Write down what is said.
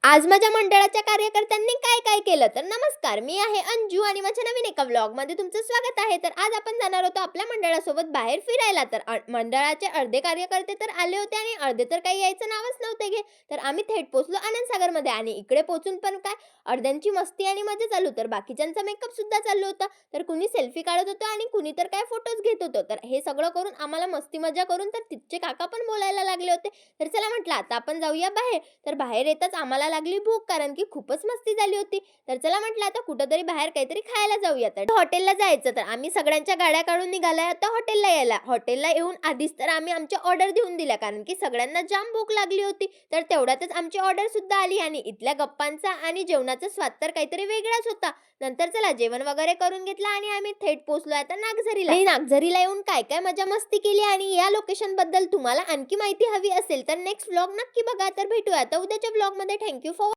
आज माझ्या मंडळाच्या कार्यकर्त्यांनी काय काय केलं तर नमस्कार, मी आहे अंजू आणि माझ्या नवीन एका व्लॉगमध्ये तुमचं स्वागत आहे. तर आज आपण जाणार होतो आपल्या मंडळासोबत बाहेर फिरायला. तर मंडळाचे अर्धे कार्यकर्ते तर आले होते आणि अर्धे तर काही यायचं नावच नव्हते घेत. तर आम्ही थेट पोहोचलो आनंदसागरमध्ये आणि इकडे पोहोचून पण काय अर्ध्यांची मस्ती आणि मजा चालू, तर बाकीच्यांचा मेकअप सुद्धा चालू होता. तर कुणी सेल्फी काढत होतं आणि कुणी तर काय फोटोज घेत होतं. तर हे सगळं करून आम्हाला मस्ती मजा करून तर तिथचे काका पण बोलायला लागले होते. तर चला म्हटलं आता आपण जाऊया बाहेर. तर बाहेर येताच आम्हाला लागली भूक, कारण की खूपच मस्ती झाली होती. तर चला म्हटलं आता कुठेतरी बाहेर काहीतरी खायला जाऊया. तर हॉटेलला जायचं, तर आम्ही सगळ्यांच्या गाड्या काढून निघालोय आता हॉटेलला यायला. हॉटेलला येऊन आधीच तर आम्ही आमच्या ऑर्डर देऊन दिल्या, कारण की सगळ्यांना जाम भूक लागली होती. तर तेवढ्यातच आमची ऑर्डर सुद्धा आली आणि इथल्या गप्पांचा आणि जेवणाचा स्वाद तर काहीतरी वेगळाच होता. नंतर चला जेवण वगैरे करून घेतलं आणि आम्ही थेट पोहोचलोय आता नागझरीला. आणि नागझरीला येऊन काय काय मजा मस्ती केली आणि या लोकेशन बद्दल तुम्हाला आणखी माहिती हवी असेल तर नेक्स्ट व्लॉग नक्की बघा. तर भेटूया आता उद्याच्या व्लॉगमध्ये. Thank you for